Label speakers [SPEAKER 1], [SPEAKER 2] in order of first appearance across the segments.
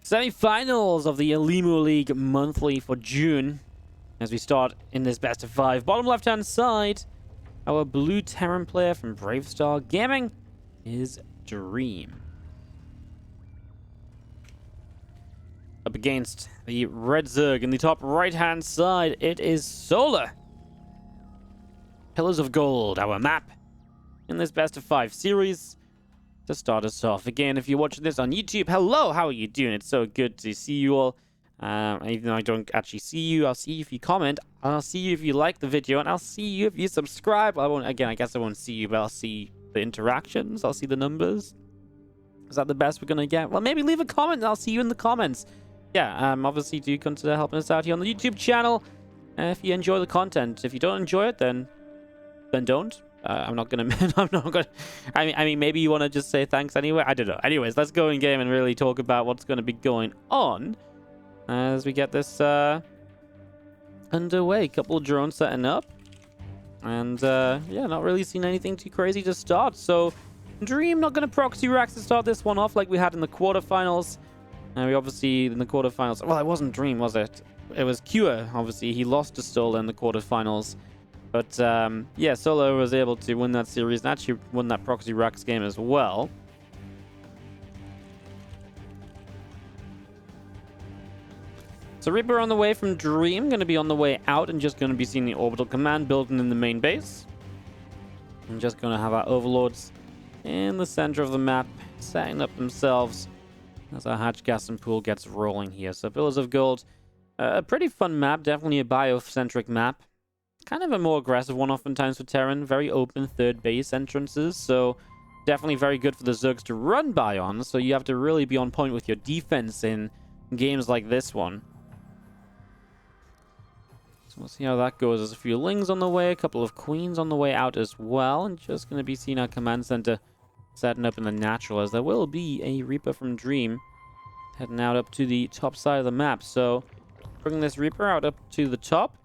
[SPEAKER 1] Semi-finals of the Olimoleague Monthly for June. As we start in this best of 5. Bottom left-hand side, our blue Terran player from Bravestar Gaming is Dream. Up against the red Zerg in the top right-hand side, it is Solar. Pillars of Gold, our map in this best of 5 series. To start us off, again, if you're watching this on YouTube, hello, how are you doing? It's so good to see you all. Even though I don't actually see you, I'll see you if you comment, I'll see you if you like the video, and I'll see you if you subscribe. I guess I won't see you, but I'll see the interactions, I'll see the numbers. Is that the best we're gonna get? Well, maybe leave a comment and I'll see you in the comments. Yeah, obviously do consider helping us out here on the YouTube channel if you enjoy the content. If you don't enjoy it, then don't. I'm not gonna. I'm not gonna. I mean, maybe you want to just say thanks anyway. I don't know. Anyways, let's go in game and really talk about what's going to be going on as we get this underway. Couple of drones setting up, and yeah, not really seen anything too crazy to start. So, Dream not gonna proxy racks to start this one off like we had in the quarterfinals. And we obviously in the quarterfinals. Well, it wasn't Dream, was it? It was Cure. Obviously, he lost to Stola in the quarterfinals. But, yeah, Solo was able to win that series and actually won that Proxy Racks game as well. So Reaper on the way from Dream, going to be on the way out and just going to be seeing the Orbital Command building in the main base. And just going to have our Overlords in the center of the map, setting up themselves as our Hatch Gas and Pool gets rolling here. So Pillars of Gold, a pretty fun map, definitely a biocentric map. Kind of a more aggressive one oftentimes for Terran. Very open third base entrances, so definitely very good for the Zergs to run by on, so you have to really be on point with your defense in games like this one. So we'll see how that goes. There's a few Lings on the way, a couple of Queens on the way out as well, and just going to be seeing our command center setting up in the natural, as there will be a Reaper from Dream heading out up to the top side of the map. So bringing this Reaper out up to the top.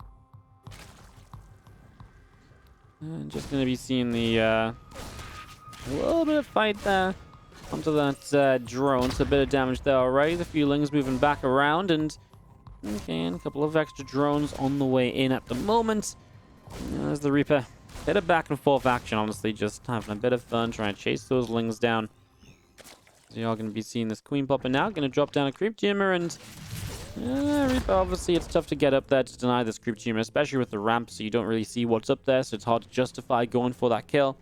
[SPEAKER 1] And just going to be seeing the a little bit of fight there onto that drone. So a bit of damage there already. The few Lings moving back around, and again, a couple of extra drones on the way in at the moment. And there's the Reaper. Bit of back and forth action, honestly, just having a bit of fun trying to chase those Lings down. So you're going to be seeing this Queen popping now. Going to drop down a Creep Tumor, and Reaper, obviously, it's tough to get up there to deny this Creep Tumor, especially with the ramp, so you don't really see what's up there, so it's hard to justify going for that kill.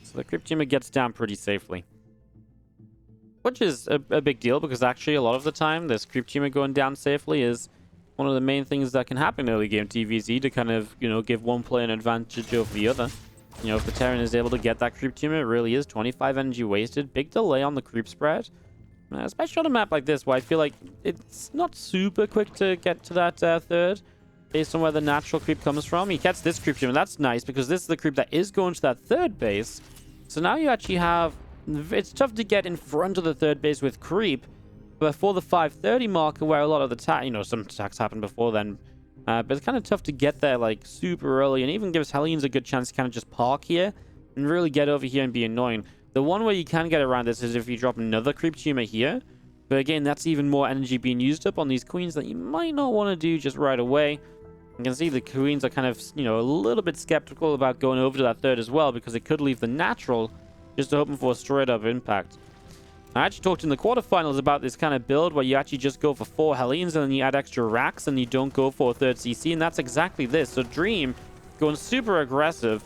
[SPEAKER 1] So the Creep Tumor gets down pretty safely. Which is a big deal, because actually, a lot of the time, this Creep Tumor going down safely is one of the main things that can happen in early game TVZ to kind of, you know, give one player an advantage over the other. You know, if the Terran is able to get that Creep Tumor, it really is 25 energy wasted. Big delay on the creep spread. Especially on a map like this, where I feel like it's not super quick to get to that third, based on where the natural creep comes from. He gets this creep, and that's nice, because this is the creep that is going to that third base. So now you actually have... It's tough to get in front of the third base with creep before the 5:30 marker, where a lot of the you know, some attacks happen before then. But it's kind of tough to get there, like, super early, and even gives Hellions a good chance to kind of just park here and really get over here and be annoying. The one way you can get around this is if you drop another Creep Tumor here. But again, that's even more energy being used up on these Queens that you might not want to do just right away. You can see the Queens are kind of, you know, a little bit skeptical about going over to that third as well, because it could leave the natural just hoping for a straight up impact. I actually talked in the quarterfinals about this kind of build where you actually just go for 4 Hellions and then you add extra racks and you don't go for a third CC, and that's exactly this. So Dream going super aggressive.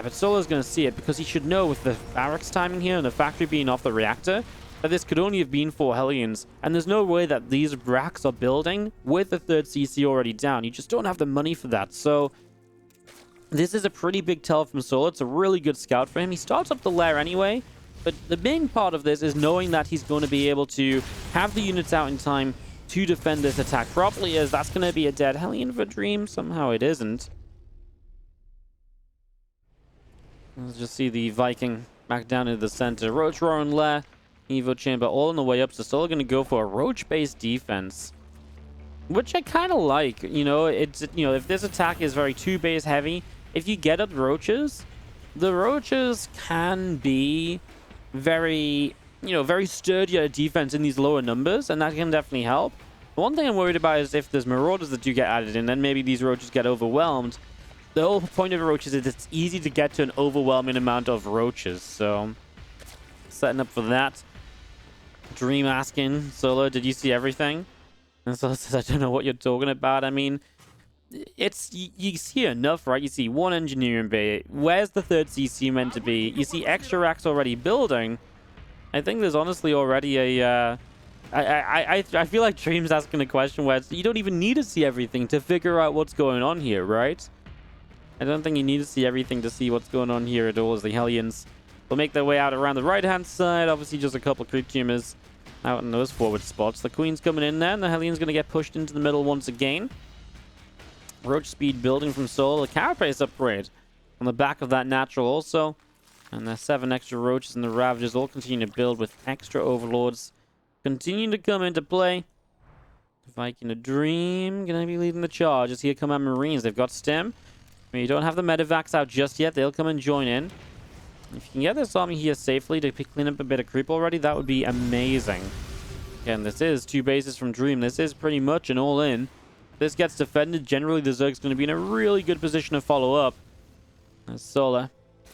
[SPEAKER 1] But Solo's going to see it, because he should know with the barracks timing here and the factory being off the reactor that this could only have been 4 Hellions. And there's no way that these racks are building with the third CC already down. You just don't have the money for that. So this is a pretty big tell from Solo. It's a really good scout for him. He starts up the lair anyway. But the main part of this is knowing that he's going to be able to have the units out in time to defend this attack properly, as that's going to be a dead Hellion for Dream. Somehow it isn't. Let's just see the Viking back down into the center. Ro4 and Lair, Evo Chamber all on the way up. So still going to go for a Roach-based defense, which I kind of like. You know, it's, you know, if this attack is very 2-base heavy, if you get up Roaches, the Roaches can be very very sturdy at a defense in these lower numbers, and that can definitely help. One thing I'm worried about is if there's marauders that do get added in, then maybe these roaches get overwhelmed. The whole point of roaches is it's easy to get to an overwhelming amount of roaches, so setting up for that. Dream asking, Solo, did you see everything? And Solo says, I don't know what you're talking about. I mean, you see enough, right? You see one engineering bay. Where's the third CC meant to be? You see extra racks already building. I think there's honestly already a... I feel like Dream's asking a question where you don't even need to see everything to figure out what's going on here, right? I don't think you need to see everything to see what's going on here at all, as the Hellions will make their way out around the right-hand side. Obviously, just a couple creep tumors out in those forward spots. The Queen's coming in there, and the Hellions going to get pushed into the middle once again. Roach speed building from Soul. A carapace upgrade on the back of that natural also. And the 7 extra Roaches and the Ravagers all continue to build with extra Overlords continuing to come into play. Viking a Dream going to be leading the charge as here come our Marines. They've got Stem. You don't have the medevacs out just yet. They'll come and join in. If you can get this army here safely to clean up a bit of creep already, that would be amazing. Again, this is 2 bases from Dream. This is pretty much an all-in. This gets defended. Generally, the Zerg's going to be in a really good position to follow up. There's Solar.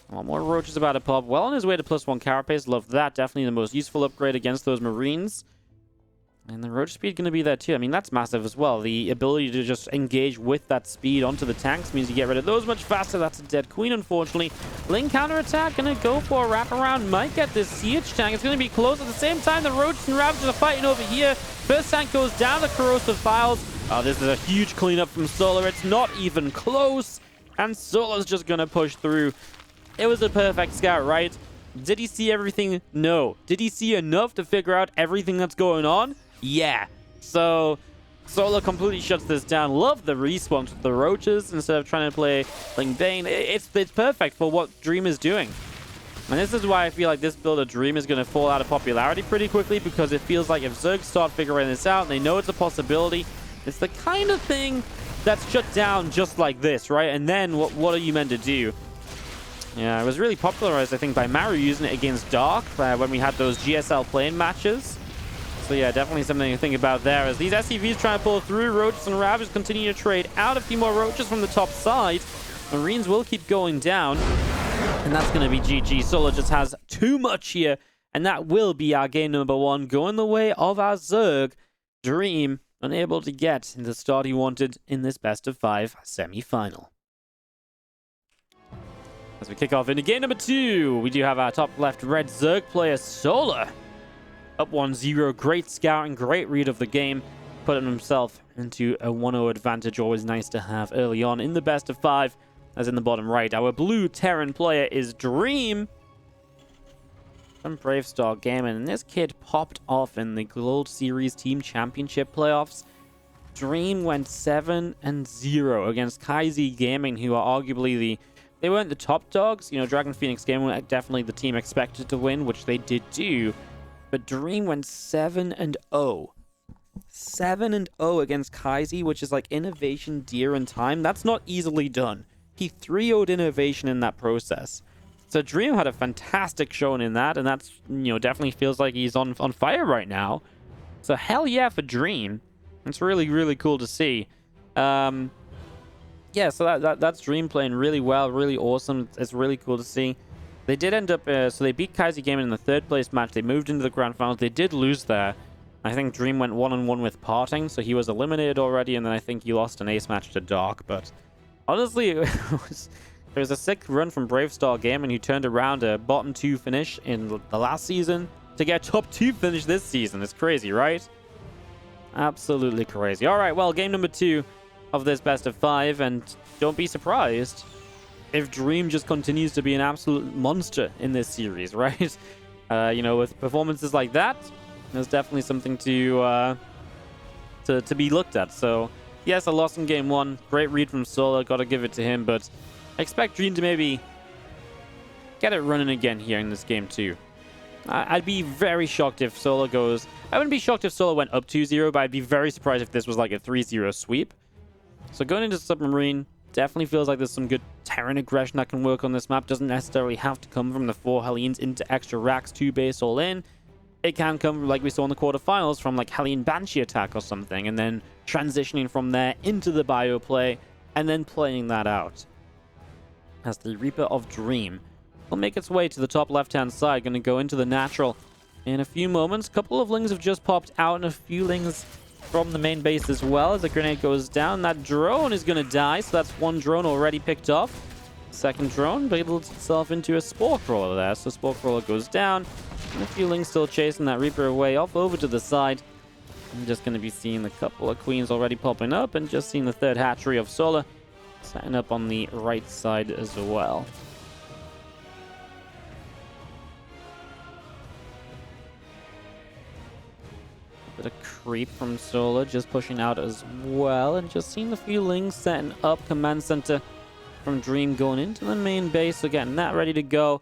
[SPEAKER 1] More Roaches about to pop. Well on his way to +1 Carapace. Love that. Definitely the most useful upgrade against those Marines. And the Roach speed going to be there too. I mean, that's massive as well. The ability to just engage with that speed onto the tanks means you get rid of those much faster. That's a dead Queen, unfortunately. Link counterattack. Going to go for a wraparound. Might get this Siege tank. It's going to be close. At the same time, the Roaches and Ravagers are fighting over here. First tank goes down. The Corrosive Files. Oh, this is a huge cleanup from Solar. It's not even close. And Solar's just going to push through. It was a perfect scout, right? Did he see everything? No. Did he see enough to figure out everything that's going on? Yeah. So Solar completely shuts this down. Love the respawn with the Roaches instead of trying to play Ling Bane. It's perfect for what Dream is doing. And this is why I feel like this build of Dream is going to fall out of popularity pretty quickly, because it feels like if Zerg start figuring this out and they know it's a possibility, it's the kind of thing that's shut down just like this, right? And then what are you meant to do? Yeah, it was really popularized, I think, by Maru using it against Dark when we had those GSL playing matches. So yeah, definitely something to think about there. As these SCVs try to pull through, Roaches and Ravagers continue to trade out. A few more Roaches from the top side. Marines will keep going down. And that's going to be GG. Solar just has too much here. And that will be our game number 1, going the way of our Zerg. Dream, unable to get the start he wanted in this best-of-5 semi-final. As we kick off into game number 2, we do have our top left red Zerg player, Solar. Up 1-0, great scouting, great read of the game. Putting himself into a 1-0 advantage, always nice to have early on in the best-of-5. As in the bottom right, our blue Terran player is Dream from Brave Star Gaming. And this kid popped off in the Gold Series Team Championship playoffs. Dream went 7-0 against Kaizi Gaming, who are arguably they weren't the top dogs. You know, Dragon Phoenix Gaming were definitely the team expected to win, which they did do. But Dream went 7-0. 7-0 against Kaizi, which is like Innovation Deer in Time. That's not easily done. He 3-0'd Innovation in that process. So Dream had a fantastic showing in that, and that's, definitely feels like he's on fire right now. So hell yeah for Dream. It's really, really cool to see. Yeah, so that's Dream playing really well, really awesome. It's really cool to see. They did end up, so they beat Kaizi Gaming in the 3rd place match. They moved into the grand finals. They did lose there. I think Dream went 1-1 with Parting, so he was eliminated already, and then I think he lost an ace match to Dark. But honestly, it was a sick run from Brave Star Gaming, who turned around a bottom 2 finish in the last season to get top 2 finish this season. It's crazy, right? Absolutely crazy. All right, well, game number 2 of this best-of-5, and don't be surprised if Dream just continues to be an absolute monster in this series, right? With performances like that, there's definitely something to be looked at. So, yes, I lost in game 1. Great read from Solar. Got to give it to him, but I expect Dream to maybe get it running again here in this game 2. I'd be very shocked if Solar goes... I wouldn't be shocked if Solar went up 2-0, but I'd be very surprised if this was like a 3-0 sweep. So going into Submarine, definitely feels like there's some good Terran aggression that can work on this map. Doesn't necessarily have to come from the 4 Hellions into extra racks, 2 base all in. It can come, like we saw in the quarterfinals, from like Hellion Banshee attack or something, and then transitioning from there into the bio play, and then playing that out. As the Reaper of Dream will make its way to the top left-hand side, going to go into the natural in a few moments. A couple of lings have just popped out, and a few lings from the main base as well. As the grenade goes down, that drone is going to die, so that's one drone already picked off. Second drone builds itself into a Spore Crawler there, so Spore Crawler goes down, and a few lings still chasing that Reaper away off over to the side. I'm just going to be seeing a couple of Queens already popping up, and just seeing the third hatchery of Solar setting up on the right side as well. A bit of creep from Solar, just pushing out as well, and just seeing the few lings setting up command center from Dream going into the main base, so getting that ready to go.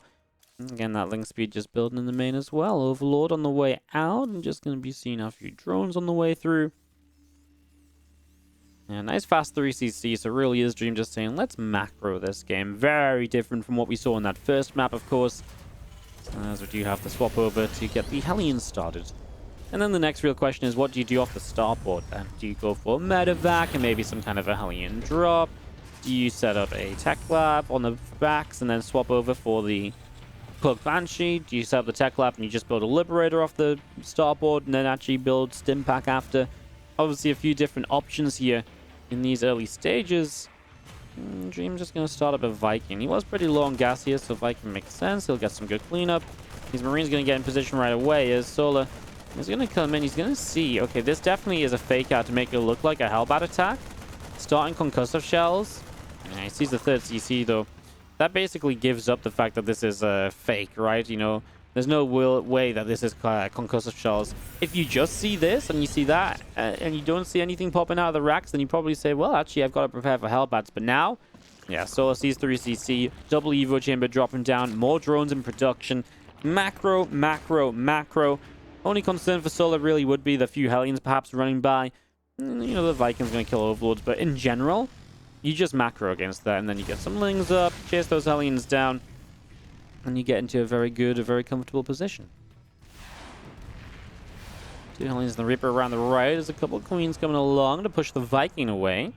[SPEAKER 1] And again, that link speed just building in the main as well. Overlord on the way out, and just going to be seeing a few drones on the way through. Yeah, nice fast 3cc, so really is Dream just saying, let's macro this game. Very different from what we saw in that first map, of course. As we do have to swap over to get the Hellions started. And then the next real question is, what do you do off the starboard then? Do you go for medevac and maybe some kind of a Hellion drop? Do you set up a tech lab on the backs and then swap over for the Cloak Banshee? Do you set up the tech lab and you just build a Liberator off the starboard and then actually build Stim Pack after? Obviously a few different options here in these early stages. Dream just going to start up a Viking. He was pretty low on gas here, so Viking makes sense. He'll get some good cleanup. His Marine's going to get in position right away as Solar is going to come in. He's going to see, okay, this definitely is a fake out to make it look like a Hellbat attack. Starting concussive shells. Yeah, he sees the third CC though. That basically gives up the fact that this is a fake, right? You know, there's no way that this is concussive shells. If you just see this and you see that and you don't see anything popping out of the racks, then you probably say, well, actually, I've got to prepare for Hellbats. But now, yeah, Solar sees 3cc, double Evo Chamber dropping down, more drones in production. Macro, macro, macro. Only concern for Solar really would be the few Hellions perhaps running by. You know, the Viking's going to kill Overlords, but in general, you just macro against that, and then you get some lings up, chase those Hellions down, and you get into a very good, a very comfortable position. Two Hellions and the Reaper around the right. There's a couple of Queens coming along to push the Viking away.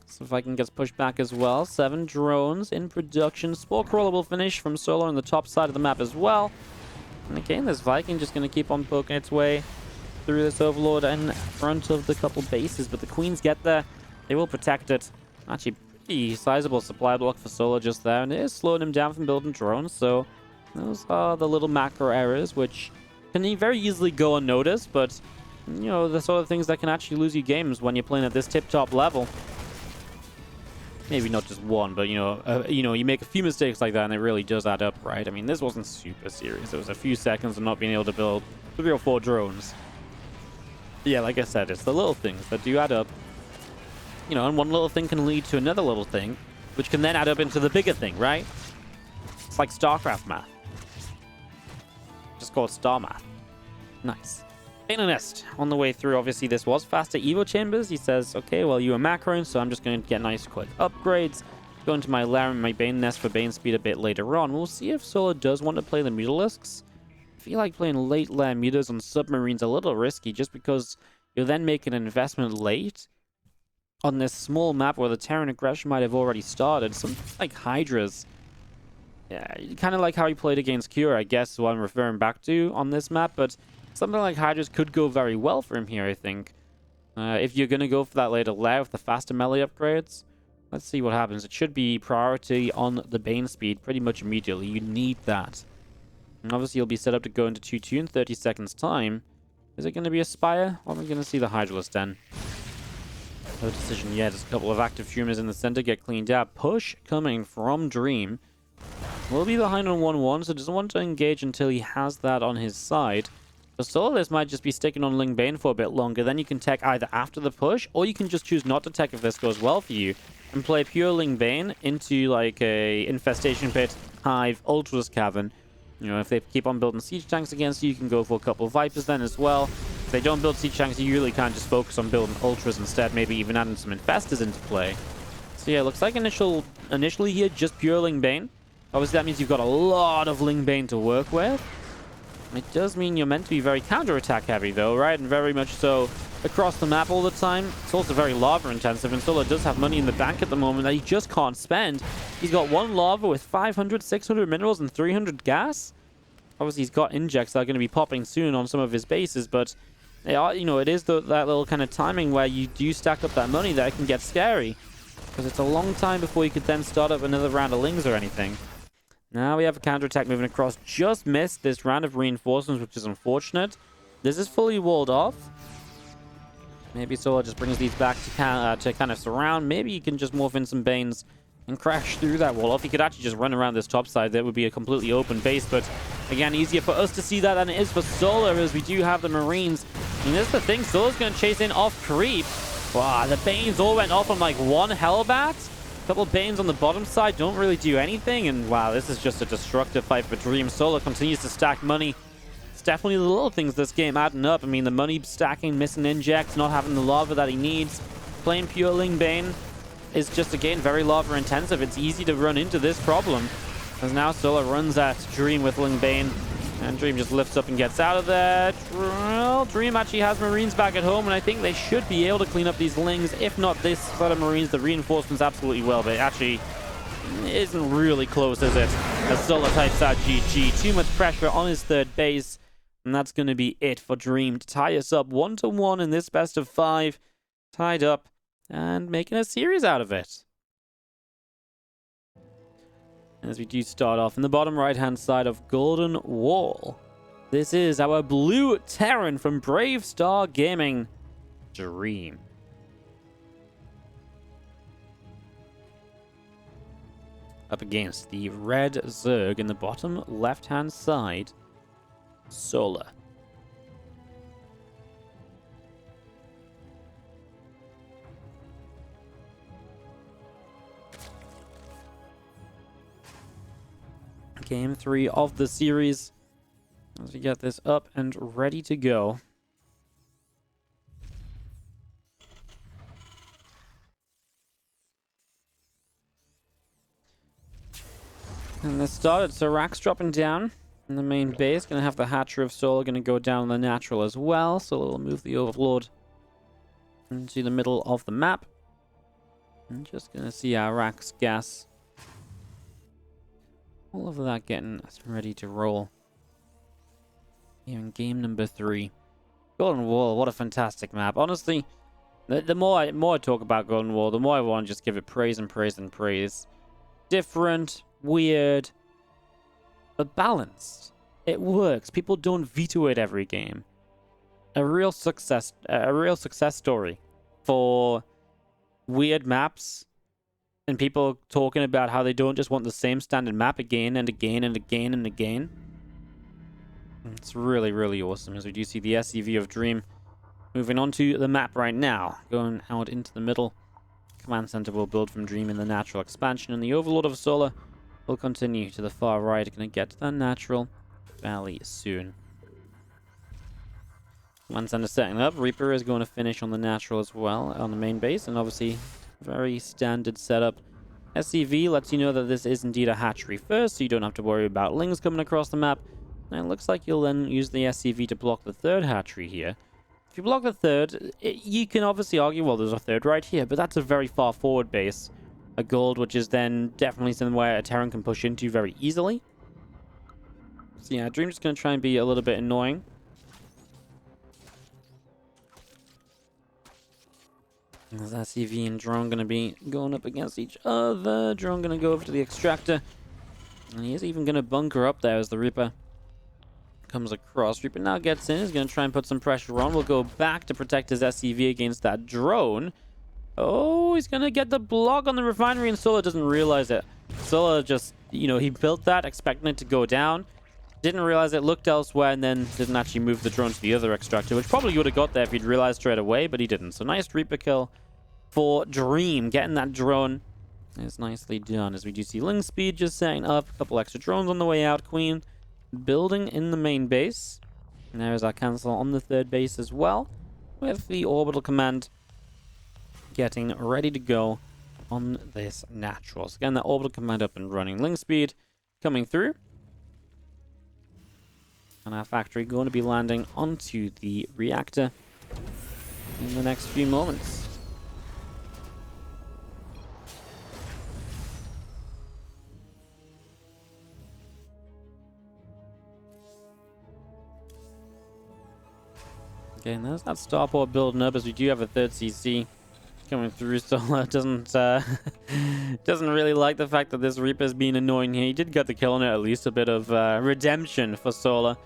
[SPEAKER 1] So Viking gets pushed back as well. 7 drones in production. Spore Crawler will finish from Solar on the top side of the map as well. And again, this Viking just going to keep on poking its way through this Overlord in front of the couple bases. But the Queens get there. They will protect it. Actually, pretty sizable supply block for Solar just there. And it is slowing him down from building drones. So those are the little macro errors, which can very easily go unnoticed. But, you know, the sort of things that can actually lose you games when you're playing at this tip-top level. Maybe not just one, but, you know, you make a few mistakes like that and it really does add up, right? I mean, this wasn't super serious. It was a few seconds of not being able to build 3 or 4 drones. Yeah, like I said, it's the little things that do add up. You know, and one little thing can lead to another little thing, which can then add up into the bigger thing, right? It's like StarCraft math. Just call it star math. Nice. Nest on the way through. Obviously, this was faster Evo Chambers. He says, okay, well, you are macroing, so I'm just going to get nice quick upgrades. Go into my lair and my Bane Nest for Bane speed a bit later on. We'll see if Solar does want to play the Mutalisks. I feel like playing late lair mutas on submarines a little risky, just because you'll then make an investment late on this small map where the Terran aggression might have already started. Something like Hydras. Yeah, kind of like how he played against Cure, I guess, is what I'm referring back to on this map, but something like Hydras could go very well for him here, I think. If you're going to go for that later lair with the faster melee upgrades, let's see what happens. It should be priority on the Bane speed pretty much immediately. You need that. And obviously, you'll be set up to go into 2-2 in 30 seconds' time. Is it going to be a Spire? Or are we going to see the Hydralisk Den? No decision yet. There's a couple of active Tumors in the center get cleaned out. Push coming from Dream. Will be behind on 1-1, so doesn't want to engage until he has that on his side. So this might just be sticking on Ling Bane for a bit longer. Then you can tech either after the push, or you can just choose not to tech if this goes well for you, and play pure Ling Bane into like a Infestation Pit, Hive, Ultras Cavern. You know, if they keep on building siege tanks against you, you can go for a couple of Vipers then as well. If they don't build siege tanks, you really can't just focus on building Ultras instead, maybe even adding some Infestors into play. So yeah, it looks like initially here, just pure Ling Bane. Obviously that means you've got a lot of Ling Bane to work with. It does mean you're meant to be very counterattack heavy, though, right? And very much so across the map all the time. It's also very lava intensive, and Solar does have money in the bank at the moment that he just can't spend. He's got 1 lava with 500, 600 minerals, and 300 gas. Obviously, he's got injects that are going to be popping soon on some of his bases, but they are, you know, it is that little kind of timing where you do stack up that money that it can get scary. Because it's a long time before you could then start up another round of lings or anything. Now we have a counterattack moving across. Just missed this round of reinforcements, which is unfortunate. This is fully walled off. Maybe Solar just brings these back to kind of surround. Maybe he can just morph in some Banes and crash through that wall. Or if he could actually just run around this top side, that would be a completely open base. But again, easier for us to see that than it is for Solar, as we do have the Marines. And that's the thing, Solar's going to chase in off creep. Wow, the Banes all went off on like 1 Hellbat. A couple of Banes on the bottom side don't really do anything. And wow, this is just a destructive fight for Dream. Solar continues to stack money. It's definitely the little things this game adding up. I mean, the money stacking, missing injects, not having the lava that he needs. Playing pure Ling Bane is just, again, very lava intensive. It's easy to run into this problem. As now Solar runs at Dream with Ling Bane. And Dream just lifts up and gets out of there. Well, Dream actually has Marines back at home, and I think they should be able to clean up these Lings. If not this set of Marines, the reinforcements absolutely will. But it actually isn't really close, is it? As Solar types out GG. Too much pressure on his third base. And that's going to be it for Dream to tie us up 1-1 in this best of 5. Tied up and making a series out of it. As we do start off in the bottom right-hand side of Golden Wall. This is our blue Terran from Brave Star Gaming, Dream. Up against the red Zerg in the bottom left-hand side, Solar. Game 3 of the series, as we get this up and ready to go. And this started, so Rack's dropping down in the main base. Gonna have the Hatcher of Solar gonna go down the natural as well, so we'll move the Overlord into the middle of the map. And just gonna see our Rack's gas. All of that getting us ready to roll. Here in game number 3. Golden Wall, what a fantastic map. Honestly, the more I talk about Golden Wall, the more I want to just give it praise and praise and praise. Different, weird, but balanced. It works. People don't veto it every game. A real success story for weird maps. And people talking about how they don't just want the same standard map again and again and again and again. It's really, really awesome, as we do see the SCV of Dream moving onto the map right now. Going out into the middle. Command Center will build from Dream in the natural expansion, and the Overlord of Solar will continue to the far right. Going to get to the natural valley soon. Command Center setting up. Reaper is going to finish on the natural as well, on the main base, and obviously very standard setup. SCV lets you know that this is indeed a hatchery first, so you don't have to worry about lings coming across the map. And it looks like you'll then use the SCV to block the third hatchery here. If you block the third, you can obviously argue, well, there's a third right here, but that's a very far forward base. A gold, which is then definitely somewhere a Terran can push into very easily. So yeah, Dream's just going to try and be a little bit annoying. As SCV and Drone going to be going up against each other. Drone going to go over to the extractor. And he is even going to bunker up there as the Reaper comes across. Reaper now gets in. He's going to try and put some pressure on. We'll go back to protect his SCV against that drone. Oh, he's going to get the block on the refinery, and Solar doesn't realize it. Solar just, you know, he built that expecting it to go down. Didn't realize it, looked elsewhere, and then didn't actually move the drone to the other extractor, which probably would have got there if he'd realized straight away, but he didn't. So nice Reaper kill for Dream. Getting that drone is nicely done, as we do see Ling Speed just setting up. A couple extra drones on the way out. Queen building in the main base. And there's our cancel on the third base as well, with the orbital command getting ready to go on this natural. So again, that orbital command up and running. Ling Speed coming through. And our factory going to be landing onto the reactor in the next few moments. Okay, and there's that starport building up as we do have a third CC coming through. Solar doesn't doesn't really like the fact that this Reaper's been annoying here. He did get the kill on it, at least a bit of redemption for Solar.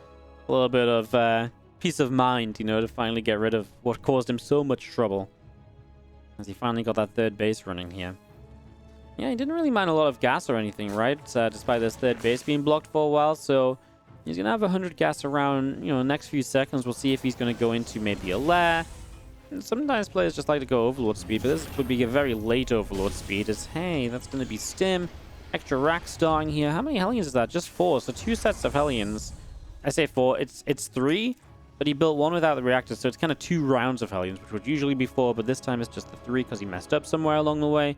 [SPEAKER 1] A little bit of peace of mind, you know, to finally get rid of what caused him so much trouble. As he finally got that third base running here. Yeah, he didn't really mind a lot of gas or anything, right? Despite this third base being blocked for a while, so he's going to have 100 gas around, you know, next few seconds. We'll see if he's going to go into maybe a lair. And sometimes players just like to go Overlord speed, but this would be a very late Overlord speed. As, hey, that's going to be Stim. Extra rack starting here. How many Hellions is that? Just 4, so 2 sets of Hellions. I say 4, it's 3, but he built 1 without the reactor, so it's kind of 2 rounds of Hellions, which would usually be 4, but this time it's just the 3 because he messed up somewhere along the way.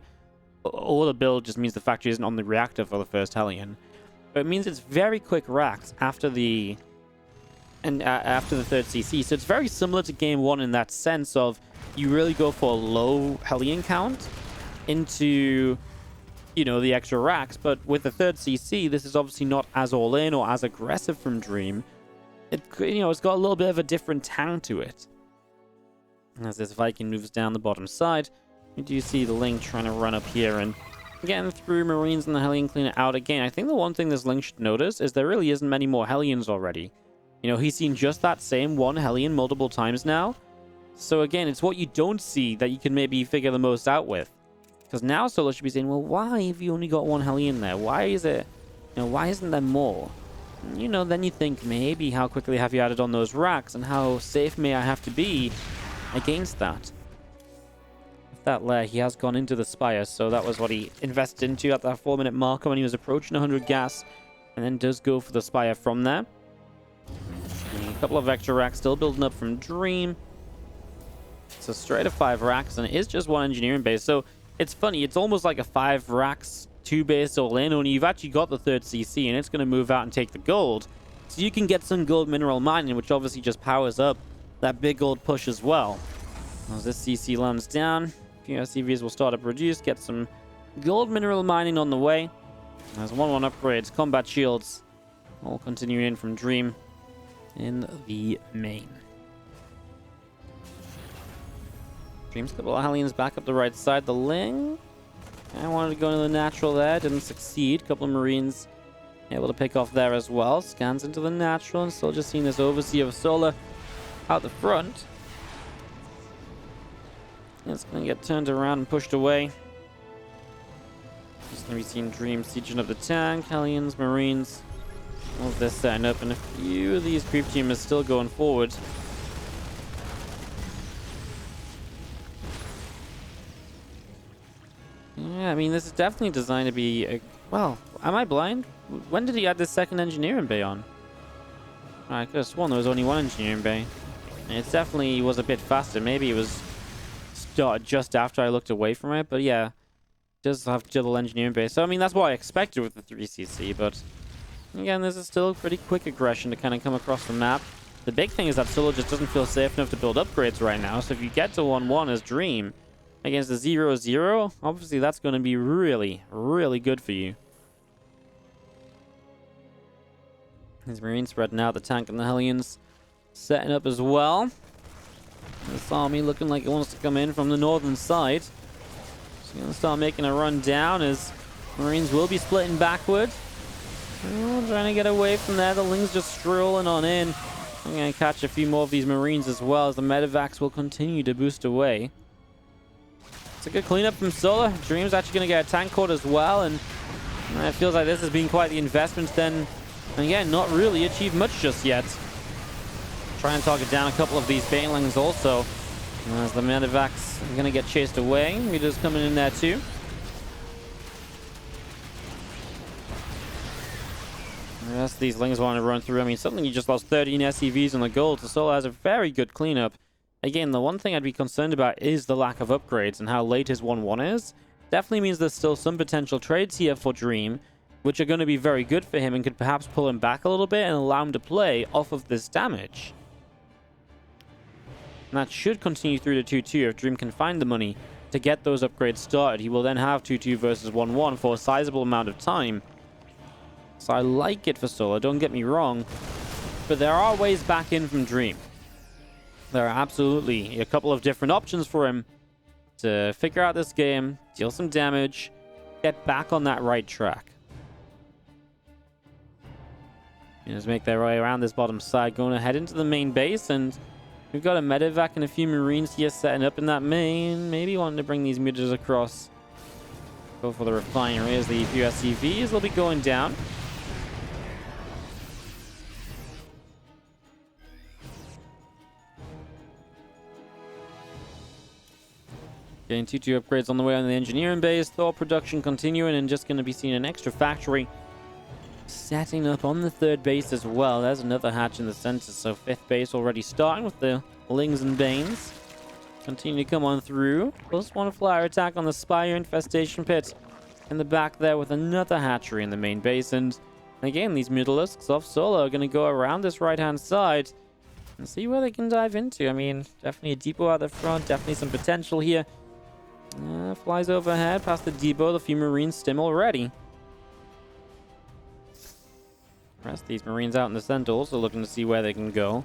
[SPEAKER 1] Or the build just means the factory isn't on the reactor for the first Hellion. But it means it's very quick racks after the after the third CC. So it's very similar to game 1 in that sense of you really go for a low Hellion count into, you know, the extra racks. But with the third CC, this is obviously not as all in or as aggressive from Dream. It, you know, it's got a little bit of a different tang to it. As this Viking moves down the bottom side, you do see the Ling trying to run up here and getting through Marines and the Hellion cleaner out again. I think the one thing this Ling should notice is there really isn't many more Hellions already. You know, he's seen just that same one Hellion multiple times now. So again, it's what you don't see that you can maybe figure the most out with. Because now Solar should be saying, well, why have you only got one Hellion there? Why is it, you know, why isn't there more? And, you know, then you think maybe how quickly have you added on those racks and how safe may I have to be against that? That lair, he has gone into the Spire, so that was what he invested into at that 4-minute marker when he was approaching 100 gas, and then does go for the Spire from there. And a couple of extra racks still building up from Dream. So straight to 5 racks, and it is just 1 engineering base. So it's funny, it's almost like a 5 racks, 2 base all in, only you've actually got the third CC, and it's going to move out and take the gold. So you can get some gold mineral mining, which obviously just powers up that big gold push as well. As this CC lands down, CVs will start to produce, get some gold mineral mining on the way. There's 1-1 upgrades, combat shields, all continuing in from Dream in the main. Dream's got a lot of Hellions back up the right side. The Ling, I wanted to go into the natural there, didn't succeed. Couple of Marines able to pick off there as well. Scans into the natural and still just seeing this Overseer of Solar out the front. It's going to get turned around and pushed away. Just going to be seeing Dream sieging of the tank, Hellions, Marines. All of this setting up, and a few of these creep teamers still going forward. Yeah, I mean, this is definitely designed to be a... Well, am I blind? When did he add this second engineering bay on? I could have sworn there was only 1 engineering bay. And it definitely was a bit faster. Maybe it was just after I looked away from it, but yeah, it does have double engineering base. So I mean, that's what I expected with the 3CC, but again, this is still pretty quick aggression to kind of come across the map. The big thing is that Solo just doesn't feel safe enough to build upgrades right now, so if you get to 1-1 as Dream against the 0-0, obviously that's going to be really, really good for you. These Marines spreading out, the tank and the Hellions setting up as well. This army looking like it wants to come in from the northern side. It's going to start making a run down as Marines will be splitting backward. Oh, trying to get away from there. The Ling's just strolling on in. I'm going to catch a few more of these Marines as well as the medevacs will continue to boost away. It's a good cleanup from Solar. Dream's actually going to get a tank cord as well, and it feels like this has been quite the investment then. And again, not really achieved much just yet. Try and target down a couple of these banelings also. As the medevacs are going to get chased away. Meters coming in there too. The rest of these Lings want to run through. I mean, suddenly you just lost 13 SCVs on the gold. So Solar has a very good cleanup. Again, the one thing I'd be concerned about is the lack of upgrades and how late his 1-1 is. Definitely means there's still some potential trades here for Dream which are going to be very good for him and could perhaps pull him back a little bit and allow him to play off of this damage. And that should continue through to 2-2 if Dream can find the money to get those upgrades started. He will then have 2-2 versus 1-1 for a sizable amount of time. So I like it for Solo, don't get me wrong. But there are ways back in from Dream. There are absolutely a couple of different options for him to figure out this game, deal some damage, get back on that right track. Just make their way around this bottom side, going ahead into the main base, and we've got a medevac and a few marines here setting up in that main. Maybe wanting to bring these mutas across. Go for the refinery as the few SCVs will be going down. Getting 2-2 upgrades on the way on the engineering base. Thor production continuing, and just going to be seeing an extra factory setting up on the third base as well. There's another hatch in the center, so fifth base already starting with the Lings and Banes. Continue to come on through. Plus one flyer attack on the Spire infestation pit in the back there with another hatchery in the main base. And again, these Mutalisks off Solo are going to go around this right-hand side and see where they can dive into. I mean, definitely a depot at the front, definitely some potential here. Flies overhead past the depot, the few Marines stim already. Rest these Marines out in the center, also looking to see where they can go.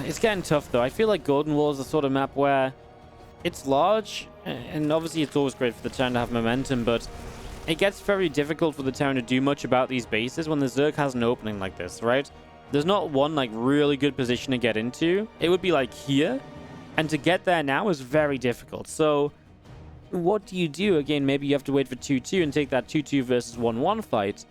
[SPEAKER 1] It's getting tough though. I feel like Golden Wall is the sort of map where it's large, and obviously it's always great for the town to have momentum, but it gets very difficult for the town to do much about these bases when the Zerg has an opening like this, right? There's not one like really good position to get into. It would be like here. And to get there now is very difficult. So what do you do? Again, maybe you have to wait for 2-2 and take that 2-2 versus 1-1 fight.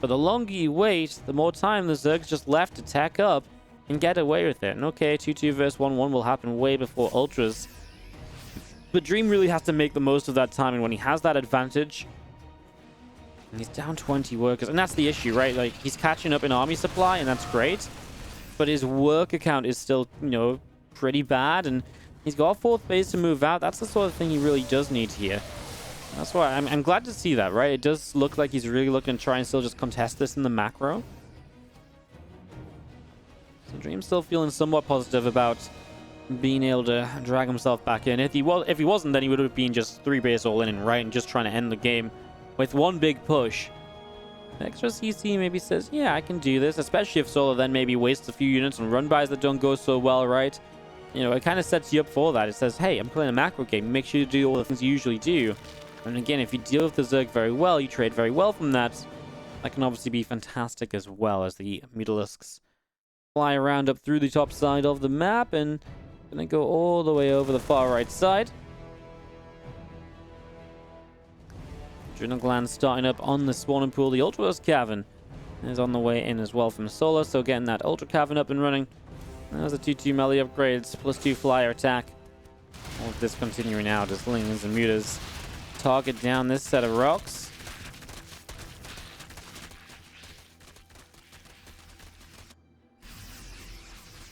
[SPEAKER 1] But the longer you wait, the more time the Zerg's just left to tack up and get away with it. And okay, 2-2 versus 1-1 will happen way before Ultras. But Dream really has to make the most of that time. And when he has that advantage, and he's down 20 workers. And that's the issue, right? Like, he's catching up in army supply, and that's great. But his worker count is still, you know, pretty bad, and he's got a fourth base to move out. That's the sort of thing he really does need here. That's why I'm glad to see that, right? It does look like he's really looking to try and still just contest this in the macro. So Dream's still feeling somewhat positive about being able to drag himself back in. If he wasn't, then he would have been just 3 base all in, right, and just trying to end the game with one big push. Extra CC maybe says, yeah, I can do this, especially if Solo then maybe wastes a few units on run-bys that don't go so well, right? You know, it kind of sets you up for that. It says, hey, I'm playing a macro game. Make sure you do all the things you usually do. And again, if you deal with the Zerg very well, you trade very well from that. That can obviously be fantastic as well, as the Mutalisks fly around up through the top side of the map and gonna go all the way over the far right side. Adrenal Gland starting up on the spawning pool. The Ultraverse Cavern is on the way in as well from Solar, so getting that Ultra Cavern up and running. There's a 2-2 melee upgrades, plus 2 flyer attack. All of this continuing out as Lings and Mutas target down this set of rocks.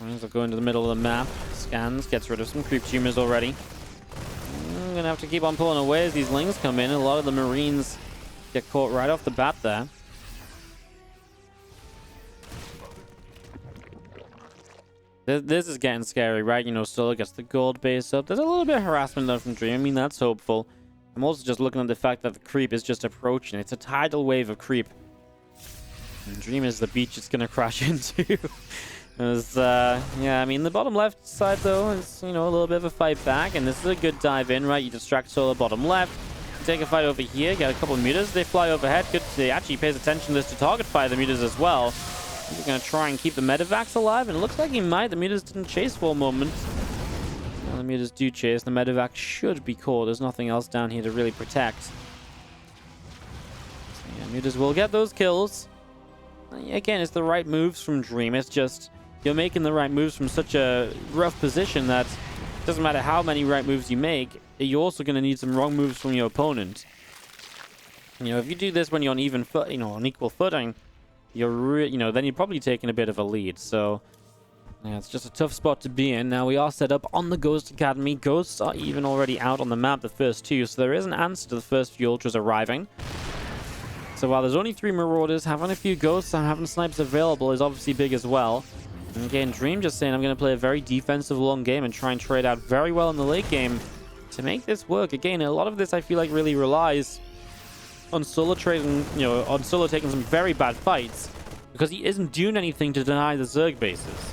[SPEAKER 1] Lings will go into the middle of the map. Scans, gets rid of some creep tumors already. I'm gonna have to keep on pulling away as these Lings come in. A lot of the Marines get caught right off the bat there. This is getting scary, right? You know, Solo gets the gold base up. There's a little bit of harassment though from Dream. I mean, that's hopeful. I'm also just looking at the fact that the creep is just approaching. It's a tidal wave of creep. And Dream is the beach it's gonna crash into. Yeah, I mean, the bottom left side though is, you know, a little bit of a fight back, and this is a good dive in, right? You distract Solo bottom left, take a fight over here, get a couple of mutas, they fly overhead. Good, they actually pays attention to this to target fire the mutas as well. He's gonna try and keep the medevacs alive, and it looks like he might. The mutas didn't chase for a moment. Well, the mutas do chase. The medevac should be caught. There's nothing else down here to really protect. So, yeah, mutas will get those kills. Again, it's the right moves from Dream. It's just you're making the right moves from such a rough position that it doesn't matter how many right moves you make, you're also going to need some wrong moves from your opponent. You know, if you do this when you're on even foot, you know, on equal footing, then you're probably taking a bit of a lead. So yeah, it's just a tough spot to be in. Now we are set up on the Ghost Academy. Ghosts are even already out on the map, the first 2, so there is an answer to the first few Ultras arriving. So while there's only 3 Marauders, having a few Ghosts and having Snipes available is obviously big as well. And again, Dream just saying I'm going to play a very defensive long game and try and trade out very well in the late game to make this work. Again, a lot of this I feel like really relies on Solo trading, on Solo taking some very bad fights because he isn't doing anything to deny the Zerg bases.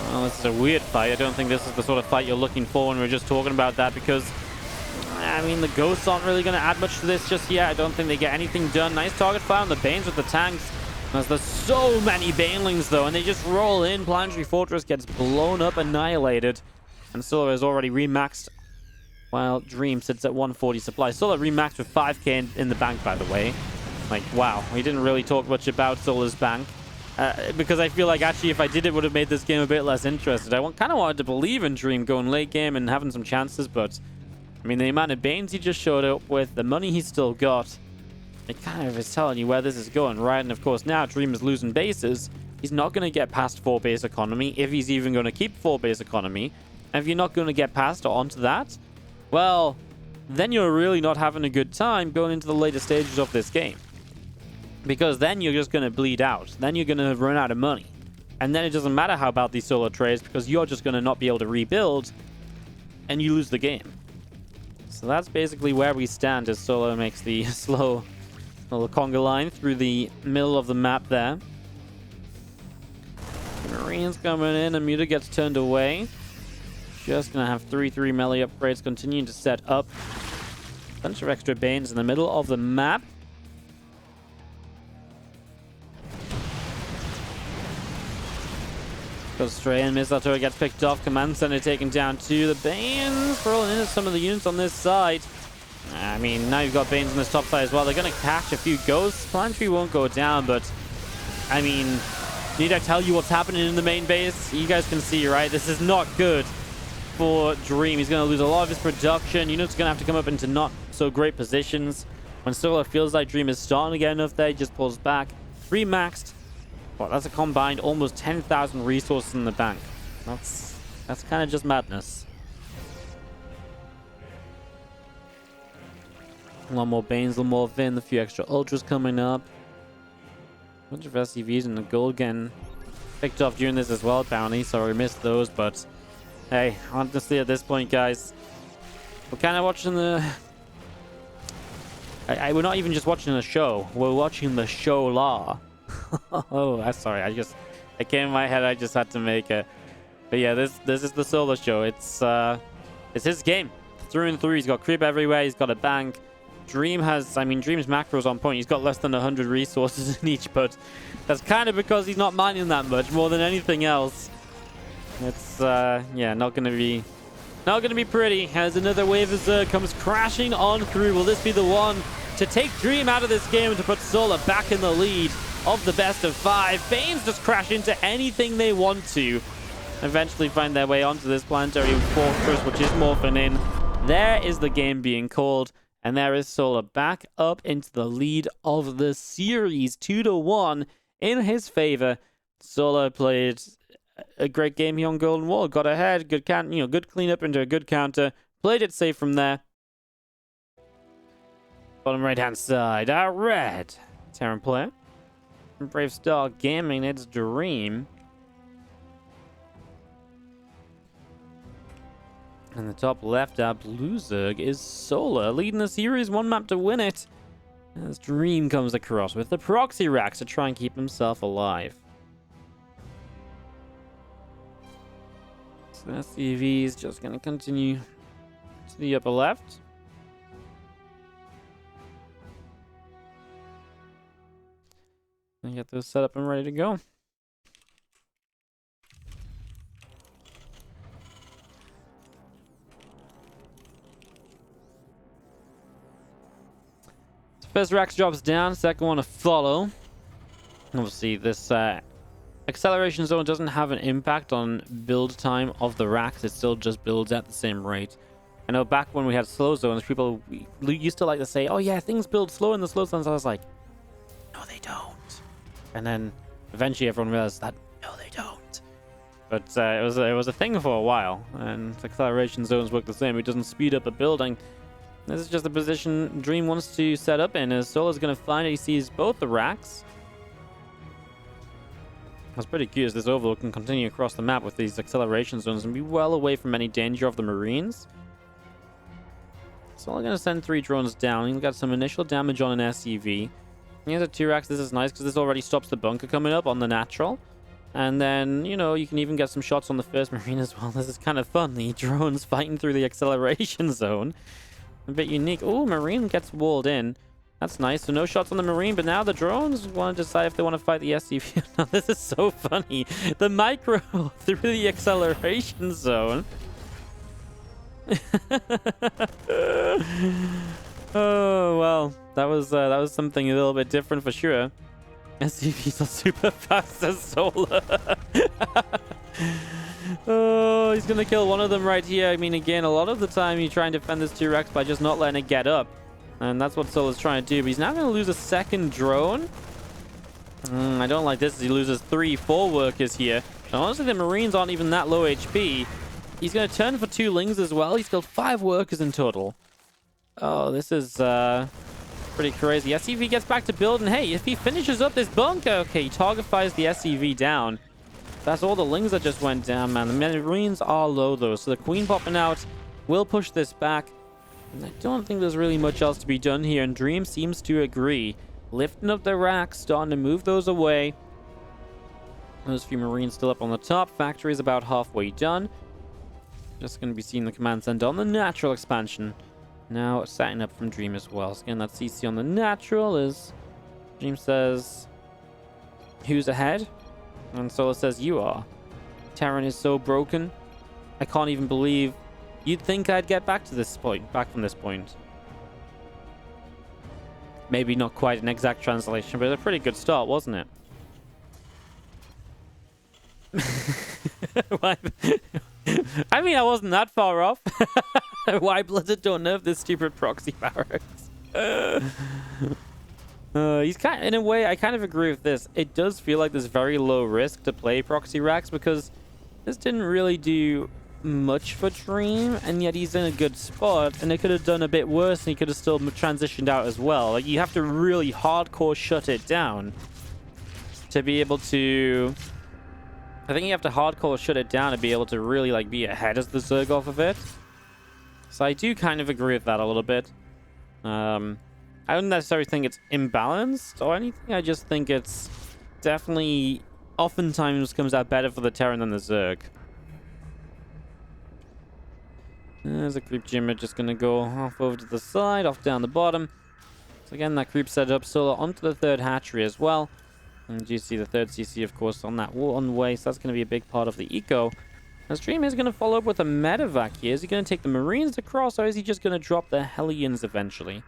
[SPEAKER 1] Well, this is a weird fight. I don't think this is the sort of fight you're looking for when we're just talking about that because, I mean, the Ghosts aren't really going to add much to this just yet. I don't think they get anything done. Nice target fire on the Banes with the tanks. As there's so many Banelings, though, and they just roll in. Planetary Fortress gets blown up, annihilated. And Solo is already remaxed, while Dream sits at 140 supply. Solo remaxed with 5k in the bank, by the way. Like, wow. We didn't really talk much about Solo's bank. Because I feel like, actually, if I did, it would have made this game a bit less interested. I kind of wanted to believe in Dream going late game and having some chances, but, I mean, the amount of Banes he just showed up with, the money he still got, it kind of is telling you where this is going, right? And of course, now Dream is losing bases. He's not going to get past 4 base economy, if he's even going to keep 4 base economy. And if you're not going to get past or onto that, well, then you're really not having a good time going into the later stages of this game. Because then you're just going to bleed out. Then you're going to run out of money. And then it doesn't matter how bad these solo trades because you're just going to not be able to rebuild and you lose the game. So that's basically where we stand as Solo makes the slow little conga line through the middle of the map there. Marines coming in and Muta gets turned away. Just gonna have 3/3 melee upgrades continuing to set up. Bunch of extra Banes in the middle of the map. Goes straight in, missile turret gets picked off, command center taken down too. The Banes rolling into some of the units on this side. I mean, now you've got Banes on this top side as well. They're gonna catch a few ghosts. Planetary won't go down, but I mean, need I tell you what's happening in the main base? You guys can see, right? This is not good for Dream. He's going to lose a lot of his production. Units going to have to come up into not so great positions. When Solo feels like Dream is starting to get enough there, he just pulls back. Remaxed. Well, that's a combined almost 10,000 resources in the bank. That's kind of just madness. A lot more Banes, a lot more Vin, a few extra Ultras coming up. A bunch of SCVs and the gold getting picked off during this as well, apparently. So we missed those, but hey, honestly, at this point, guys, we're kind of watching the... we're not even just watching a show. We're watching the show law. Oh, I'm sorry. It came in my head. I just had to make it. But yeah, this is the Solo show. It's his game. Through and through. He's got creep everywhere. He's got a bank. Dream has, I mean, Dream's macro's on point. He's got less than 100 resources in each, but that's kind of because he's not mining that much more than anything else. It's, yeah, not going to be pretty as another wave of Zerg comes crashing on through. Will this be the one to take Dream out of this game and to put Solo back in the lead of the best of 5? Banes just crash into anything they want to. Eventually find their way onto this planetary fortress, which is morphing in. There is the game being called. And there is Solo back up into the lead of the series, 2-1 in his favor. Solo played a great game here on Golden Wall, got ahead, good good cleanup into a good counter, played it safe from there. Bottom right hand side, our red Terran player, Brave Star Gaming, it's Dream. And the top left, our blue Zerg is Solo, leading the series, 1 map to win it. As Dream comes across with the proxy racks to try and keep himself alive. So SCV is just going to continue to the upper left. And get those set up and ready to go. First racks drops down, second one to follow. Obviously, this acceleration zone doesn't have an impact on build time of the racks. It still just builds at the same rate. I know back when we had slow zones, people used to like to say, oh yeah, things build slow in the slow zones. I was like, no, they don't. And then eventually everyone realized that, no, they don't. But it was a thing for a while. And acceleration zones work the same. It doesn't speed up a building. This is just the position Dream wants to set up in, as Solo's going to find it. He sees both the racks. That's pretty cute, as this Overlord can continue across the map with these acceleration zones and be well away from any danger of the Marines. Solo going to send 3 drones down. He's got some initial damage on an SCV. He has a 2 racks. This is nice because this already stops the bunker coming up on the natural. And then, you know, you can even get some shots on the first Marine as well. This is kind of fun. The drones fighting through the acceleration zone. A bit unique. Oh, Marine gets walled in. That's nice. So no shots on the Marine, but now the drones want to decide if they want to fight the SCV. Now, this is so funny. The micro through the acceleration zone. Oh, well. That was something a little bit different for sure. SCVs are super fast as Solar. Oh, he's going to kill one of them right here. I mean, again, a lot of the time you try and defend this T-Rex by just not letting it get up. And that's what Solar's trying to do. But he's now going to lose a second drone. I don't like this as he loses 3-4 workers here. And honestly, the Marines aren't even that low HP. He's going to turn for 2 lings as well. He's killed 5 workers in total. Oh, this is pretty crazy. SCV gets back to build, and hey, if he finishes up this bunker, okay, he target fires the SCV down. That's all the lings that just went down, man. The Marines are low, though, so the Queen popping out will push this back. And I don't think there's really much else to be done here, and Dream seems to agree. Lifting up the racks, starting to move those away. Those few Marines still up on the top. Factory is about halfway done. Just going to be seeing the command center on the natural expansion. Now setting up from Dream as well. So again, that CC on the natural is... Dream says... Who's ahead? And Solar says, you are. Terran is so broken. I can't even believe you'd think I'd get back to this point. Back from this point. Maybe not quite an exact translation, but a pretty good start, wasn't it? I mean, I wasn't that far off. Why Blizzard don't nerf this stupid proxy barracks? He's kind of, in a way, I kind of agree with this. It does feel like there's very low risk to play proxy racks because this didn't really do much for Dream, and yet he's in a good spot, and it could have done a bit worse, and he could have still transitioned out as well. Like, you have to really hardcore shut it down to be able to... I think you have to hardcore shut it down to be able to really, like, be ahead as the Zerg off of it. So I do kind of agree with that a little bit. I don't necessarily think it's imbalanced or anything. I just think it's definitely oftentimes comes out better for the Terran than the Zerg. There's a creep Jimmer just going to go off over to the side, off down the bottom. So again, that creep set up Solo onto the third hatchery as well. And you see the third CC, of course, on that one way. So that's going to be a big part of the eco. Now, Stream is going to follow up with a medevac here. Is he going to take the Marines across, or is he just going to drop the Hellions eventually?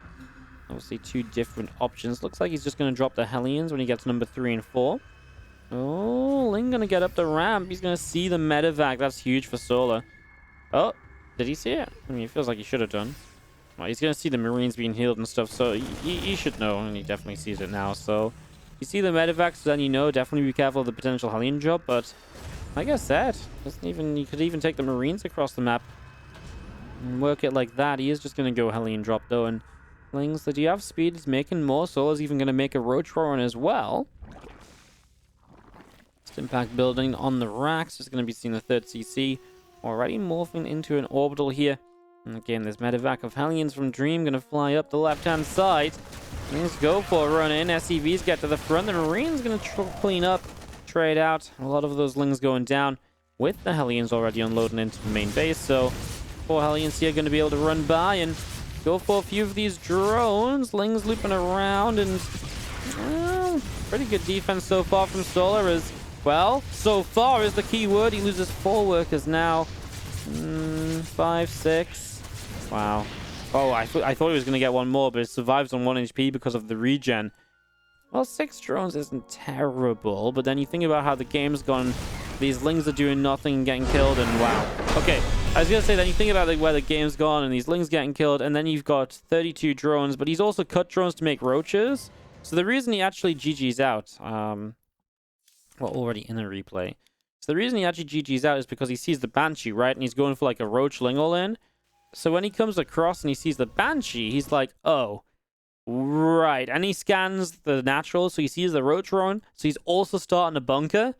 [SPEAKER 1] Obviously, 2 different options. Looks like he's just going to drop the Hellions when he gets number 3 and 4. Oh, Ling going to get up the ramp. He's going to see the medevac. That's huge for Solar. Oh, did he see it? I mean, it feels like he should have done. Well, he's going to see the Marines being healed and stuff, so he should know, and he definitely sees it now. So, you see the medevac, so then you know, definitely be careful of the potential Hellion drop, but like I said, you could even take the Marines across the map and work it like that. He is just going to go Hellion drop, though, and Lings, do you have speed? He's making more. Solar's even going to make a Ro4 as well. Just impact building on the racks. Just going to be seeing the third CC. Already morphing into an orbital here. And again, this medevac of Hellions from Dream going to fly up the left-hand side. Let's go for a run in. SCVs get to the front. The Marines going to clean up, trade out. A lot of those Lings going down with the Hellions already unloading into the main base. So 4 Hellions here going to be able to run by and go for a few of these drones. Lings looping around, and pretty good defense so far from Solar. As well, so far is the key word. He loses 4 workers now. 5, 6. Wow. Oh, I thought he was going to get one more, but it survives on 1 HP because of the regen. Well, 6 drones isn't terrible, but then you think about how the game's gone. These Lings are doing nothing and getting killed, and wow. Okay, I was going to say, then you think about where the game's gone, and these Lings getting killed, and then you've got 32 drones, but he's also cut drones to make roaches. So the reason he actually GG's out, well, already in the replay. So the reason he actually GG's out is because he sees the Banshee, right? And he's going for like a roach Ling all in. So when he comes across and he sees the Banshee, he's like, oh, right. And he scans the natural, so he sees the Roach on. So he's also starting a bunker.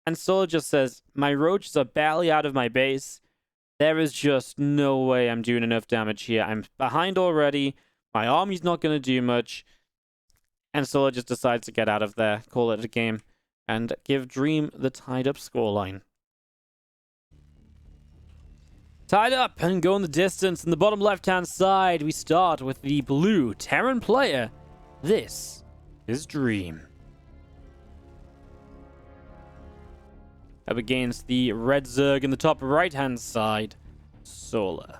[SPEAKER 1] And Solo just says, my Roaches are barely out of my base. There is just no way I'm doing enough damage here. I'm behind already. My army's not going to do much. And Solo just decides to get out of there, call it a game, and give Dream the tied-up scoreline. Tied up and going the distance. In the bottom left-hand side, we start with the blue Terran player. This is Dream. Up against the red Zerg in the top right-hand side, Solar.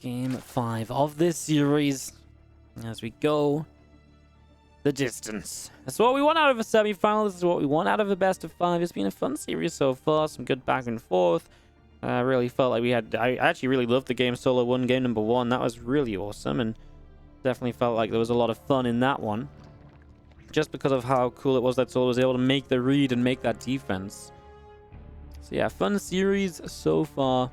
[SPEAKER 1] Game 5 of this series as we go the distance. That's what we want out of a semi-final. This is what we want out of a best of 5. It's been a fun series so far. Some good back and forth. I really felt like we had... I actually really loved the game Solo won game number 1. That was really awesome, and definitely felt like there was a lot of fun in that one. Just because of how cool it was that Solo was able to make the read and make that defense. So yeah, fun series so far.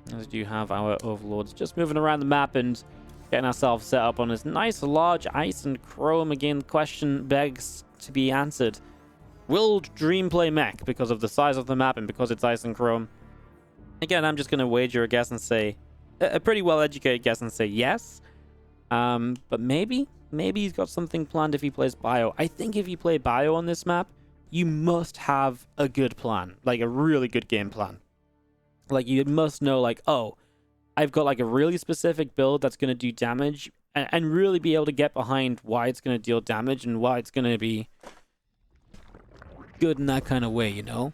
[SPEAKER 1] As we do have our overlords just moving around the map and getting ourselves set up on this nice large ice and chrome. Again, the question begs to be answered. Will Dream play mech because of the size of the map and because it's ice and chrome? Again, I'm just going to wager a guess and say, a pretty well-educated guess and say yes. But maybe he's got something planned if he plays bio. I think if you play bio on this map, you must have a good plan, like a really good game plan. Like, you must know, like, oh, I've got, like, a really specific build that's going to do damage, and really be able to get behind why it's going to deal damage and why it's going to be good in that kind of way, you know?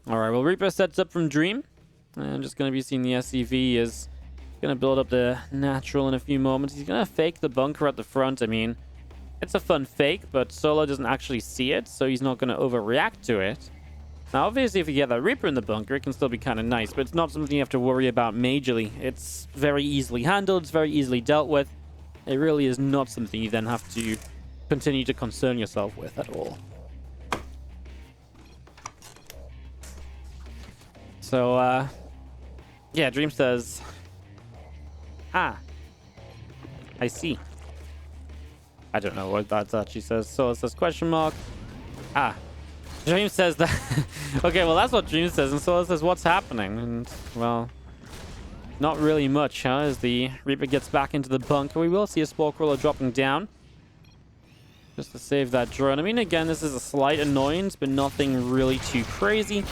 [SPEAKER 1] Alright, well, Reaper sets up from Dream. I'm just going to be seeing the SCV is going to build up the natural in a few moments. He's going to fake the bunker at the front. I mean, it's a fun fake, but Solo doesn't actually see it, so he's not going to overreact to it. Now, obviously, if you get that Reaper in the bunker, it can still be kind of nice, but it's not something you have to worry about majorly. It's very easily handled, it's very easily dealt with. It really is not something you then have to continue to concern yourself with at all. So, yeah, Dream says, I see. I don't know what that actually says. So it says question mark. Dream says that. Okay, well, that's what Dream says. And so it says, what's happening? And, well, not really much, huh? As the Reaper gets back into the bunker, we will see a Spore Crawler dropping down. Just to save that drone. I mean, again, this is a slight annoyance, but nothing really too crazy.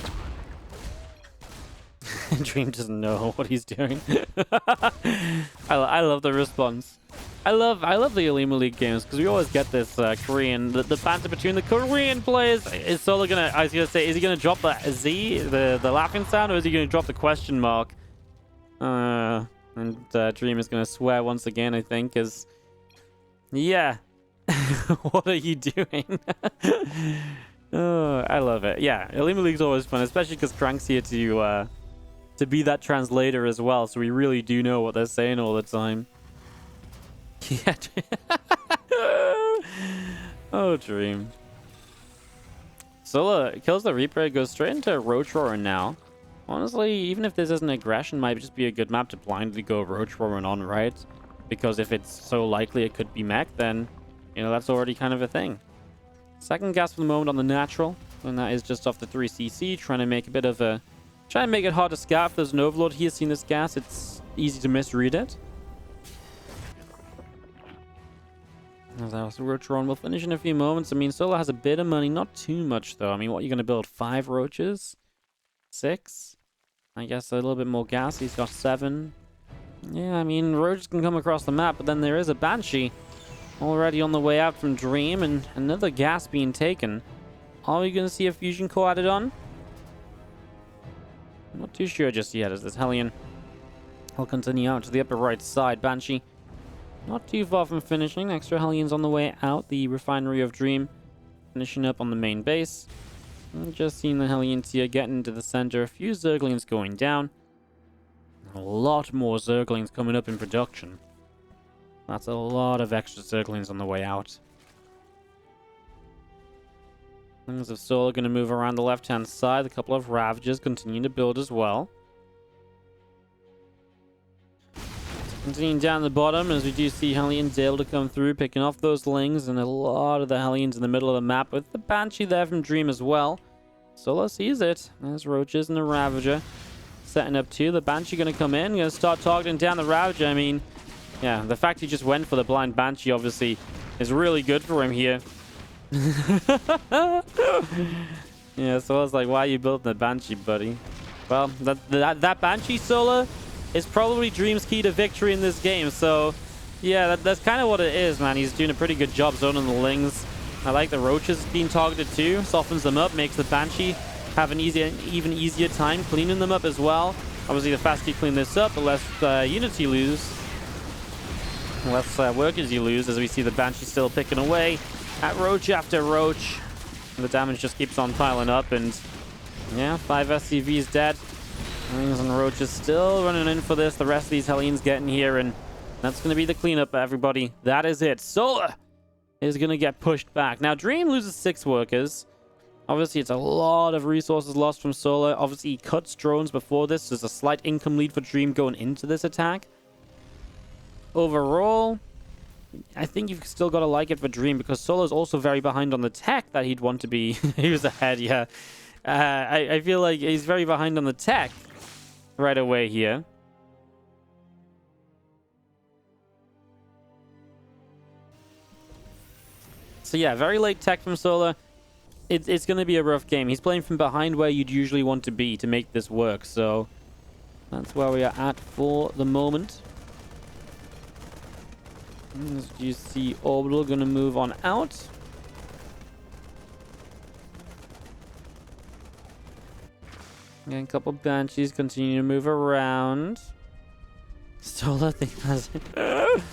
[SPEAKER 1] Dream doesn't know what he's doing. I love the response. I love the Olimoleague games because we always get this Korean, the banter between the Korean players. Is Solo gonna? I was gonna say, is he gonna drop the Z, the laughing sound, or is he gonna drop the question mark? And Dream is gonna swear once again, I think, because yeah. What are you doing? Oh, I love it. Yeah, Olimoleague's always fun, especially because Crank's here to be that translator as well, so we really do know what they're saying all the time. Yeah. Oh, Dream. Solo kills the Reaper, goes straight into Ro4 now. Honestly, even if this isn't aggression, might just be a good map to blindly go Ro4 on, right? Because if it's so likely it could be mech, then, you know, that's already kind of a thing. Second gas for the moment on the natural, and that is just off the 3cc, trying to make a bit of a... Try and make it hard to scout. If there's an Overlord here seeing this gas, it's easy to misread it. As our Roach will finish in a few moments. I mean, Solo has a bit of money, not too much though. I mean, what are you going to build? 5 Roaches? 6? I guess a little bit more gas. He's got 7. Yeah, I mean, Roaches can come across the map, but then there is a Banshee already on the way out from Dream, and another gas being taken. Are we going to see a fusion core added on? I'm not too sure just yet, as this Hellion will continue out to the upper right side. Banshee not too far from finishing. Extra Hellions on the way out. The Refinery of Dream finishing up on the main base. And just seeing the Hellions here getting into the center. A few Zerglings going down. A lot more Zerglings coming up in production. That's a lot of extra Zerglings on the way out. Things of Solar going to move around the left-hand side. A couple of Ravagers continue to build as well. Continuing down the bottom, as we do see Hellions able to come through, picking off those Lings, and a lot of the Hellions in the middle of the map, with the Banshee there from Dream as well. Solar sees it. There's Roaches and the Ravager setting up too. The Banshee going to come in, going to start targeting down the Ravager. I mean, yeah, the fact he just went for the blind Banshee obviously is really good for him here. Yeah, so I was like, why are you building the Banshee, buddy? Well, that Banshee Solar is probably Dream's key to victory in this game. So, yeah, that's kind of what it is, man. He's doing a pretty good job zoning the Lings. I like the Roaches being targeted too. Softens them up, makes the Banshee have an even easier time cleaning them up as well. Obviously, the faster you clean this up, the less units you lose. The less workers you lose, as we see the Banshee still picking away at Roach after Roach. And the damage just keeps on piling up, and yeah, 5 SCVs dead. Lings and Roaches still running in for this. The rest of these Hellions getting here, and that's going to be the cleanup, everybody. That is it. Solar is going to get pushed back. Now, Dream loses 6 workers. Obviously, it's a lot of resources lost from Solar. Obviously, he cuts drones before this. There's a slight income lead for Dream going into this attack. Overall, I think you've still got to like it for Dream, because Solar's also very behind on the tech that he'd want to be. He was ahead, yeah. I feel like he's very behind on the tech right away here. So yeah, very late tech from Solar. It's going to be a rough game. He's playing from behind where you'd usually want to be to make this work. So that's where we are at for the moment. As you see, Orbital going to move on out. And a couple Banshees continue to move around. Solar thing has it.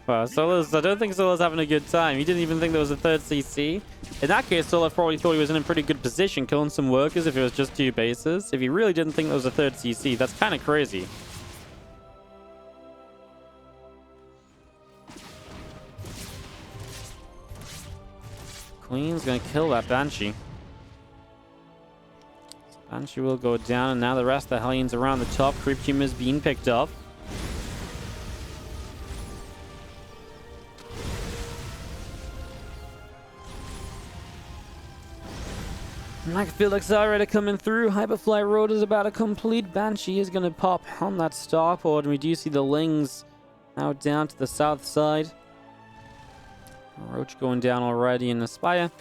[SPEAKER 1] Wow, I don't think Solar's having a good time. He didn't even think there was a third CC. In that case, Solar probably thought he was in a pretty good position, killing some workers if it was just 2 bases. If he really didn't think there was a third CC, that's kind of crazy. Queen's gonna kill that Banshee. Banshee will go down, and now the rest of the Hellions around the top. Creep Team is being picked up. Macfield Accelerator coming through. Hyperfly Road is about to complete. Banshee is going to pop on that starport, and we do see the Lings now down to the south side. Roach going down already in the Spire.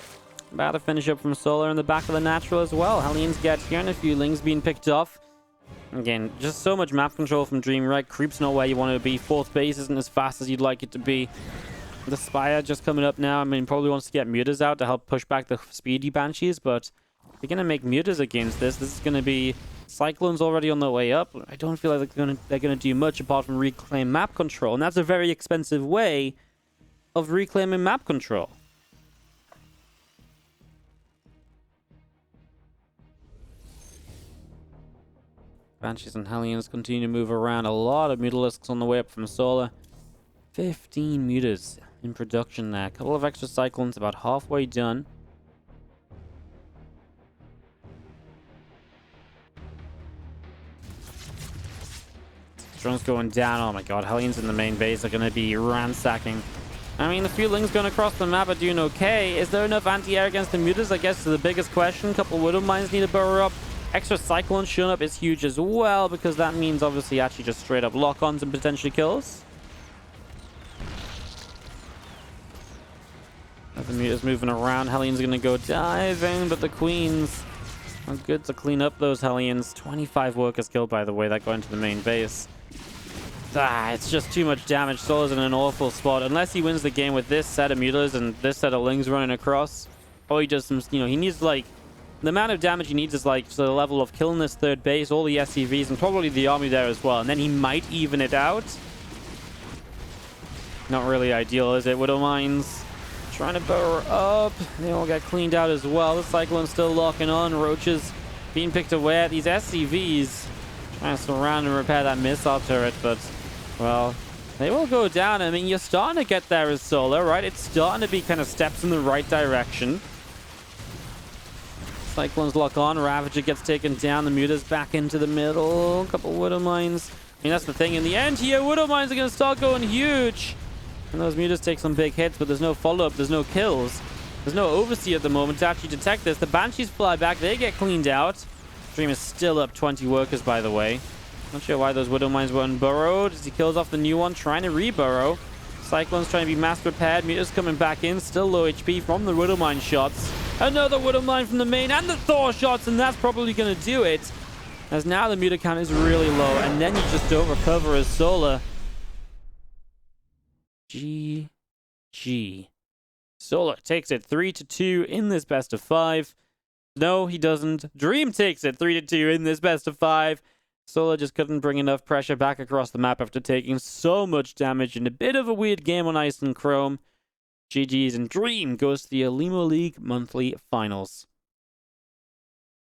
[SPEAKER 1] About to finish up from Solar in the back of the Natural as well. Hellions get here, and a few Lings being picked off. Again, just so much map control from Dream, right? Creep's not where you want it to be. 4th base isn't as fast as you'd like it to be. The Spire just coming up now. I mean, probably wants to get Mutas out to help push back the speedy Banshees, but they're going to make Mutas against this. This is going to be Cyclones already on their way up. I don't feel like they're going to do much apart from reclaim map control, and that's a very expensive way of reclaiming map control. Banshees and Hellions continue to move around. A lot of Mutalisks on the way up from Solar. 15 Mutas in production there. A couple of extra Cyclones, about halfway done. Drones going down. Oh my god, Hellions in the main base are going to be ransacking. I mean, the few Lings going across the map are doing okay. Is there enough anti-air against the Mutas? I guess is the biggest question. A couple Widow Mines need to burrow up. Extra Cyclones showing up is huge as well, because that means obviously actually just straight up lock-ons and potentially kills. As the Mutas moving around, Hellions going to go diving, but the Queens are good to clean up those Hellions. 25 workers killed, by the way, that got into the main base. It's just too much damage. Solar's in an awful spot. Unless he wins the game with this set of Mutas and this set of Lings running across. Or he does some, he needs like, the amount of damage he needs is like to the level of killing this 3rd base, all the SCVs, and probably the army there as well. And then he might even it out. Not really ideal, is it? Widow Mines trying to burrow up. They all get cleaned out as well. The Cyclone's still locking on. Roaches being picked away at these SCVs. Trying to surround and repair that missile turret, but, well, they will go down. I mean, you're starting to get there as Solar, right? It's starting to be kind of steps in the right direction. Cyclones lock on. Ravager gets taken down. The Muta's back into the middle. A couple Widow Mines. I mean, that's the thing. In the end here, Widow Mines are going to start going huge. And those Mutas take some big hits, but there's no follow-up. There's no kills. There's no Overseer at the moment to actually detect this. The Banshees fly back. They get cleaned out. Dream is still up 20 workers, by the way. Not sure why those Widow Mines weren't burrowed as he kills off the new one, trying to re-burrow. Cyclone's trying to be mass repaired. Muta's coming back in, still low HP from the Widow Mine shots. Another Widow Mine from the main and the Thor shots, and that's probably going to do it. As now the Muta count is really low, and then you just don't recover as Solar. GG. Solar takes it 3-2 in this best of 5. No, he doesn't. Dream takes it 3-2 in this best of 5. Solar just couldn't bring enough pressure back across the map after taking so much damage in a bit of a weird game on Ice and Chrome. GG's, and Dream goes to the Olimoleague Monthly Finals.